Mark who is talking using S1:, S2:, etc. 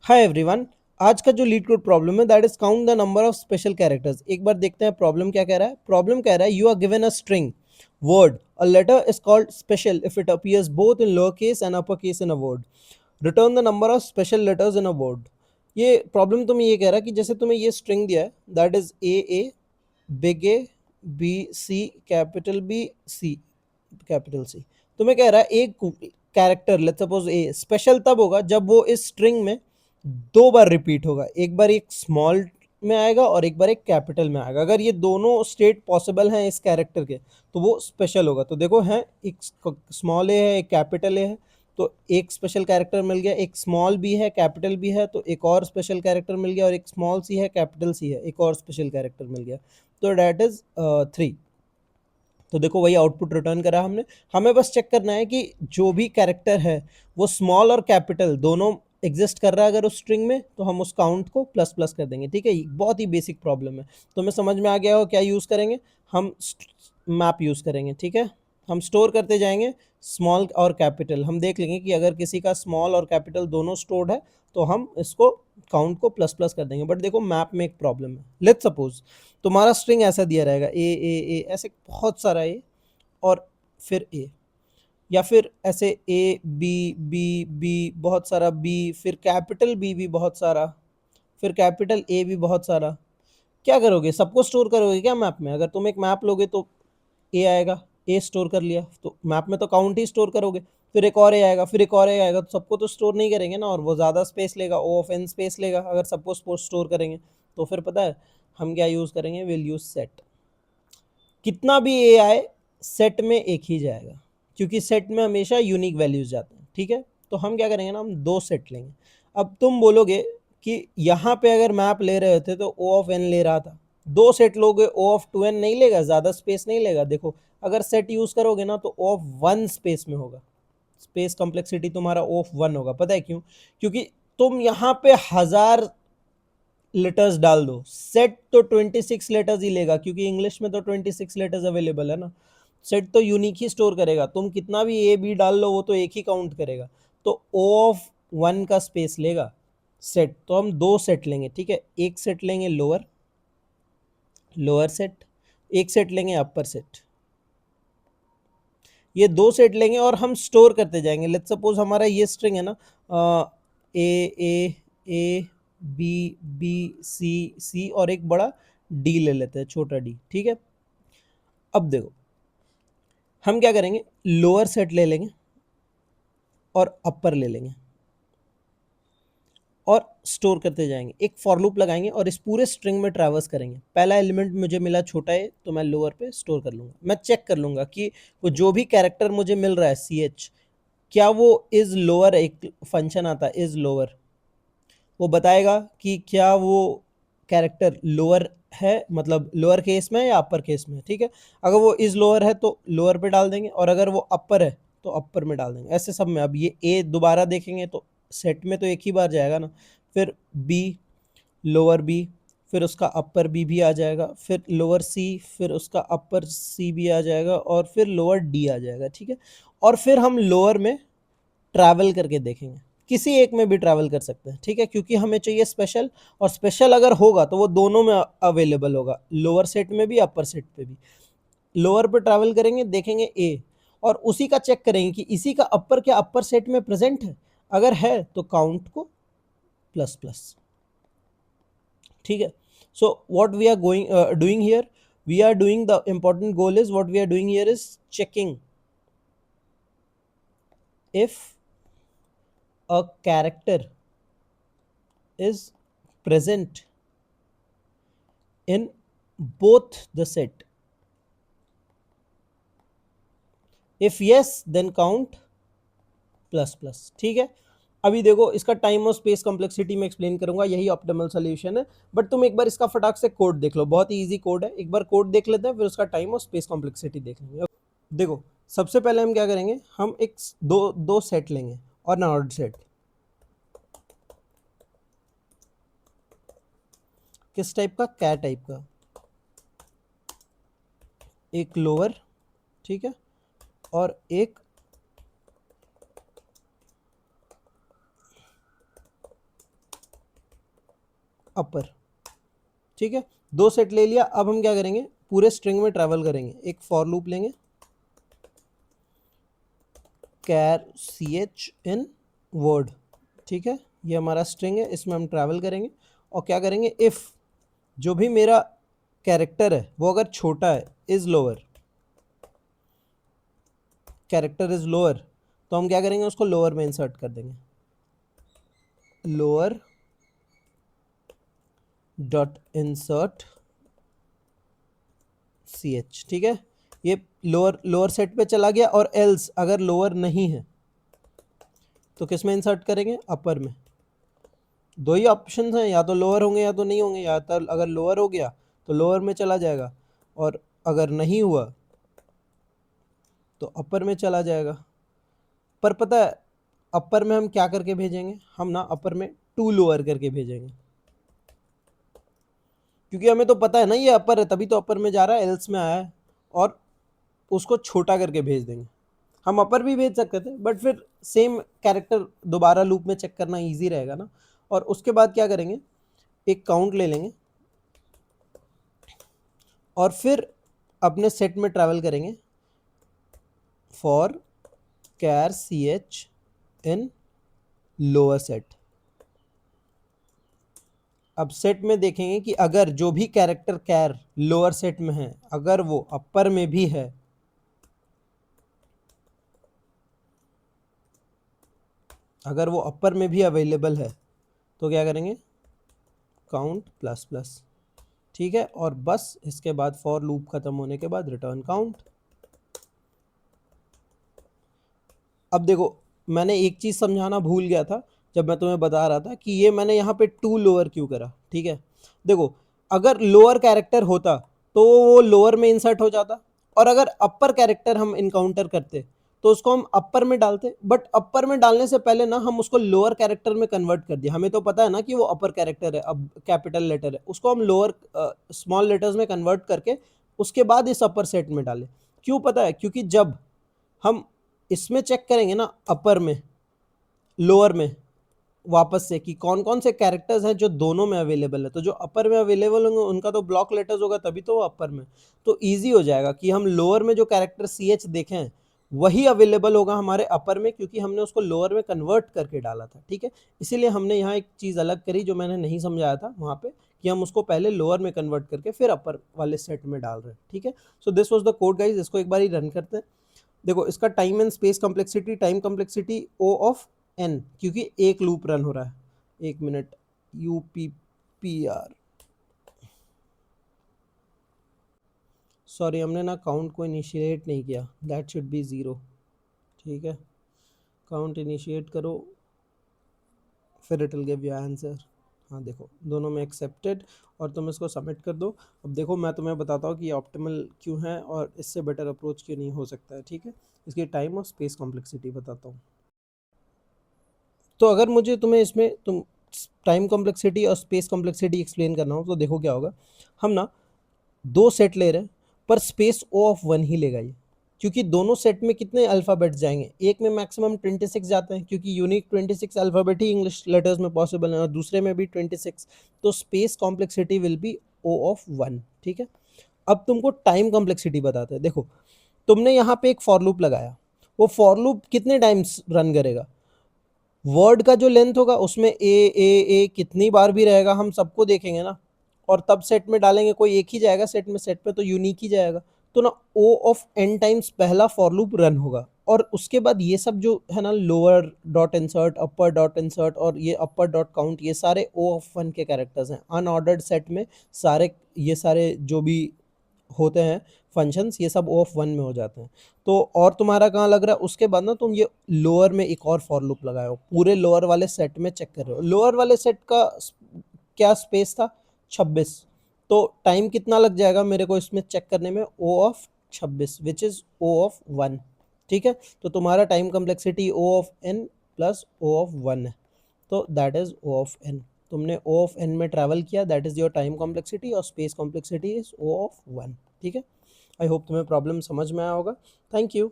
S1: Hi everyone. आज का जो लीड कोड प्रॉब्लम है that is count the number of special characters. एक बार देखते हैं प्रॉब्लम क्या कह रहा है। प्रॉब्लम कह रहा है you are given a string word a letter is called special if it appears both in lower case and upper case in a word. Return the number of special letters in a word. ये problem तुम्हें ये कह रहा है कि जैसे तुम्हें ये स्ट्रिंग दिया है that is A big A B C capital B C capital C. तुम्हें कह रहा है एक character let's suppose A special तब होगा जब वो इस स्ट्रिंग में दो बार रिपीट होगा, एक बार एक स्मॉल में आएगा और एक बार एक कैपिटल में आएगा। अगर ये दोनों स्टेट पॉसिबल हैं इस कैरेक्टर के तो वो स्पेशल होगा। तो देखो है एक स्मॉल ए है एक कैपिटल ए है, तो एक स्पेशल कैरेक्टर मिल गया। एक स्मॉल बी है कैपिटल बी है तो एक और स्पेशल कैरेक्टर मिल गया, और एक स्मॉल सी है कैपिटल सी है एक और स्पेशल कैरेक्टर मिल गया। तो डैट इज 3। तो देखो वही आउटपुट रिटर्न करा हमने। हमें बस चेक करना है कि जो भी कैरेक्टर है वो स्मॉल और कैपिटल दोनों एग्जिस्ट कर रहा है अगर उस स्ट्रिंग में, तो हम उस काउंट को प्लस प्लस कर देंगे। ठीक है, बहुत ही बेसिक प्रॉब्लम है। तो हमें समझ में आ गया हो क्या यूज़ करेंगे हम। मैप यूज़ करेंगे। ठीक है, हम स्टोर करते जाएंगे स्मॉल और कैपिटल। हम देख लेंगे कि अगर किसी का स्मॉल और कैपिटल दोनों स्टोर्ड है तो हम इसको काउंट को प्लस प्लस कर देंगे। बट देखो मैप में एक प्रॉब्लम है। लेट्स सपोज तुम्हारा स्ट्रिंग ऐसा दिया रहेगा ए ऐसे बहुत सारा ए और फिर ए, या फिर ऐसे ए बी बी बी बहुत सारा बी, फिर कैपिटल बी भी बहुत सारा, फिर कैपिटल ए भी बहुत सारा। क्या करोगे, सबको स्टोर करोगे क्या मैप में? अगर तुम एक मैप लोगे तो ए आएगा, ए स्टोर कर लिया तो मैप में तो काउंट ही स्टोर करोगे। फिर एक और ए आएगा, फिर एक और ए आएगा, तो सबको तो स्टोर नहीं करेंगे ना, और वो ज़्यादा स्पेस लेगा, ओ ऑफ एन स्पेस लेगा अगर सबको स्टोर करेंगे। तो फिर पता है हम क्या यूज़ करेंगे, विल यूज सेट। कितना भी ए आए सेट में एक ही जाएगा, क्योंकि सेट में हमेशा यूनिक वैल्यूज जाते हैं। ठीक है, तो हम क्या करेंगे ना, हम दो सेट लेंगे। अब तुम बोलोगे कि यहाँ पे अगर मैप ले रहे थे तो ओ ऑफ एन ले रहा था, दो सेट लोगे ओ ऑफ टू एन नहीं लेगा, ज़्यादा स्पेस नहीं लेगा। देखो अगर सेट यूज़ करोगे ना तो ओ ऑफ वन स्पेस में होगा, स्पेस कॉम्प्लेक्सिटी तुम्हारा ओ ऑफ वन होगा। पता है क्यों? क्योंकि तुम यहाँ पे 1000 लेटर्स डाल दो, सेट तो 26 लेटर्स ही लेगा, क्योंकि इंग्लिश में तो 26 लेटर्स अवेलेबल है ना। सेट तो यूनिक ही स्टोर करेगा, तुम कितना भी ए बी डाल लो वो तो एक ही काउंट करेगा। तो ओ ऑफ वन का स्पेस लेगा सेट। तो हम दो सेट लेंगे। ठीक है, एक सेट लेंगे लोअर लोअर सेट, एक सेट लेंगे अपर सेट। ये दो सेट लेंगे और हम स्टोर करते जाएंगे। लेट्स सपोज हमारा ये स्ट्रिंग है ना, ए बी बी सी सी और एक बड़ा डी ले लेते हैं, छोटा डी। ठीक है, अब देखो हम क्या करेंगे, लोअर सेट ले लेंगे और अपर ले लेंगे और स्टोर करते जाएंगे। एक फॉर लूप लगाएंगे और इस पूरे स्ट्रिंग में ट्रैवर्स करेंगे। पहला एलिमेंट मुझे मिला छोटा है तो मैं लोअर पे स्टोर कर लूंगा। मैं चेक कर लूंगा कि वो जो भी कैरेक्टर मुझे मिल रहा है सी एच, क्या वो इज लोअर, एक फंक्शन आता है इज लोअर, वो बताएगा कि क्या वो कैरेक्टर लोअर है, मतलब लोअर केस में या अपर केस में। ठीक है, अगर वो इज लोअर है तो लोअर पे डाल देंगे, और अगर वो अपर है तो अपर में डाल देंगे। ऐसे सब में। अब ये ए दोबारा देखेंगे तो सेट में तो एक ही बार जाएगा ना, फिर बी लोअर बी, फिर उसका अपर बी भी आ जाएगा, फिर लोअर सी, फिर उसका अपर सी भी आ जाएगा, और फिर लोअर डी आ जाएगा। ठीक है, और फिर हम लोअर में ट्रैवल करके देखेंगे, किसी एक में भी ट्रैवल कर सकते हैं। ठीक है, क्योंकि हमें चाहिए स्पेशल, और स्पेशल अगर होगा तो वो दोनों में अवेलेबल होगा, लोअर सेट में भी अपर सेट पे भी। लोअर पे ट्रैवल करेंगे, देखेंगे ए, और उसी का चेक करेंगे कि इसी का अपर क्या अपर सेट में प्रेजेंट है। अगर है तो काउंट को प्लस प्लस। ठीक है, so what we are going doing here, we are doing the important goal is what we are doing here is checking if a character is present in both the set. If yes, then count plus plus. ठीक है, अभी देखो इसका time और space complexity में explain करूंगा, यही optimal solution है। बट तुम एक बार इसका फटाक से कोड देख लो, बहुत ही इजी कोड है। एक बार कोड देख लेते हैं, फिर उसका टाइम और स्पेस कॉम्प्लेक्सिटी देख लेंगे। देखो सबसे पहले हम क्या करेंगे, हम एक दो सेट लेंगे और नॉर्ड सेट। किस टाइप का, क्या टाइप का, एक लोअर, ठीक है, और एक अपर। ठीक है, 2 सेट ले लिया। अब हम क्या करेंगे, पूरे स्ट्रिंग में ट्रैवल करेंगे। एक फॉर लूप लेंगे, कैर ch इन वर्ड। ठीक है, ये हमारा स्ट्रिंग है, इसमें हम ट्रैवल करेंगे और क्या करेंगे, इफ़ जो भी मेरा कैरेक्टर है वो अगर छोटा है, is lower, character is lower, तो हम क्या करेंगे, उसको लोअर में इंसर्ट कर देंगे, लोअर डॉट इंसर्ट ch। ठीक है, ये लोअर सेट पे चला गया। और एल्स अगर लोअर नहीं है तो किस में इंसर्ट करेंगे, अपर में। दो ही ऑप्शन हैं, या तो लोअर होंगे या तो नहीं होंगे। या तो अगर लोअर हो गया तो लोअर में चला जाएगा, और अगर नहीं हुआ तो अपर में चला जाएगा। पर पता है अपर में हम क्या करके भेजेंगे, हम ना अपर में टू लोअर करके भेजेंगे, क्योंकि हमें तो पता है ना ये अपर है, तभी तो अपर में जा रहा है, एल्स में आया है। और उसको छोटा करके भेज देंगे। हम अपर भी भेज सकते थे, बट फिर सेम कैरेक्टर दोबारा लूप में चेक करना इजी रहेगा ना। और उसके बाद क्या करेंगे, एक काउंट ले लेंगे और फिर अपने सेट में ट्रैवल करेंगे, for char ch in lower set. अब सेट में देखेंगे कि अगर जो भी कैरेक्टर कैर लोअर सेट में है, अगर वो अपर में भी है, अगर वो अपर में भी अवेलेबल है, तो क्या करेंगे, काउंट प्लस प्लस। ठीक है, और बस इसके बाद फॉर लूप खत्म होने के बाद रिटर्न काउंट। अब देखो, मैंने एक चीज समझाना भूल गया था जब मैं तुम्हें बता रहा था कि ये मैंने यहाँ पे टू लोअर क्यों करा। ठीक है, देखो, अगर लोअर कैरेक्टर होता तो वो लोअर में इंसर्ट हो जाता, और अगर अपर कैरेक्टर हम इनकाउंटर करते तो उसको हम अपर में डालते। बट अपर में डालने से पहले ना हम उसको लोअर कैरेक्टर में कन्वर्ट कर दिया। हमें तो पता है ना कि वो अपर कैरेक्टर है, अब कैपिटल लेटर है, उसको हम लोअर स्मॉल लेटर्स में कन्वर्ट करके उसके बाद इस अपर सेट में डाले। क्यों पता है, क्योंकि जब हम इसमें चेक करेंगे ना, अपर में लोअर में वापस से, कि कौन कौन से कैरेक्टर्स हैं जो दोनों में अवेलेबल है, तो जो अपर में अवेलेबल होंगे उनका तो ब्लॉक लेटर्स होगा, तभी तो वो अपर में। तो इजी हो जाएगा कि हम लोअर में जो कैरेक्टर ch देखें हैं वही अवेलेबल होगा हमारे अपर में, क्योंकि हमने उसको लोअर में कन्वर्ट करके डाला था। ठीक है, इसीलिए हमने यहाँ एक चीज़ अलग करी जो मैंने नहीं समझाया था वहाँ पे, कि हम उसको पहले लोअर में कन्वर्ट करके फिर अपर वाले सेट में डाल रहे हैं। ठीक है, so this was the code guys. इसको एक बार ही रन करते हैं। देखो, इसका time and space complexity, time complexity O of n, क्योंकि एक लूप रन हो रहा है। एक मिनट, UPPR, सॉरी हमने ना काउंट को इनिशिएट नहीं किया, दैट शुड बी 0। ठीक है, काउंट इनिशिएट करो, फिर it will give you answer. हाँ देखो, दोनों में एक्सेप्टेड, और तुम इसको सबमिट कर दो। अब देखो, मैं तुम्हें बताता हूँ कि ये ऑप्टिमल क्यों है और इससे बेटर अप्रोच क्यों नहीं हो सकता है। ठीक है, इसकी टाइम और स्पेस कॉम्प्लेक्सिटी बताता हूँ। तो अगर मुझे तुम्हें इसमें तुम टाइम कॉम्प्लेक्सिटी और स्पेस कॉम्प्लेक्सिटी एक्सप्लेन करना हो, तो देखो क्या होगा, हम ना दो सेट ले रहे हैं पर स्पेस O ऑफ 1 ही लेगा ये, क्योंकि दोनों सेट में कितने अल्फ़ाबेट्स जाएंगे, एक में मैक्सिमम 26 जाते हैं, क्योंकि यूनिक 26 अल्फ़ाबेट ही इंग्लिश लेटर्स में पॉसिबल है, और दूसरे में भी 26। तो space complexity will be O of 1। ठीक है, अब तुमको टाइम कॉम्प्लेक्सिटी बताते हैं। देखो, तुमने यहाँ पे एक फॉर लूप लगाया, वो फॉर लूप कितने टाइम्स रन करेगा, वर्ड का जो लेंथ होगा उसमें ए कितनी बार भी रहेगा हम सबको देखेंगे ना, और तब सेट में डालेंगे, कोई एक ही जाएगा सेट में, सेट पे तो यूनिक ही जाएगा। तो ना O ऑफ n टाइम्स पहला फॉर लूप रन होगा, और उसके बाद ये सब जो है ना, लोअर डॉट इंसर्ट, अपर डॉट इंसर्ट और ये अपर डॉट काउंट, ये सारे O ऑफ 1 के कैरेक्टर्स हैं। अनऑर्डर्ड सेट में सारे, ये सारे जो भी होते हैं फंक्शंस, ये सब O ऑफ 1 में हो जाते हैं। तो और तुम्हारा कहाँ लग रहा है, उसके बाद ना तुम ये लोअर में एक और फॉर लूप लगाए हो, पूरे लोअर वाले सेट में चेक कर रहे हो। लोअर वाले सेट का क्या स्पेस था, 26। तो टाइम कितना लग जाएगा मेरे को इसमें चेक करने में, O of 26 which is O of 1। ठीक है, तो तुम्हारा time complexity O of n plus O of 1 है, तो that is O of n। तुमने O ऑफ n में ट्रैवल किया, that is your time complexity, और space complexity is O of 1। ठीक है, आई होप तुम्हें प्रॉब्लम समझ में आया होगा। Thank you.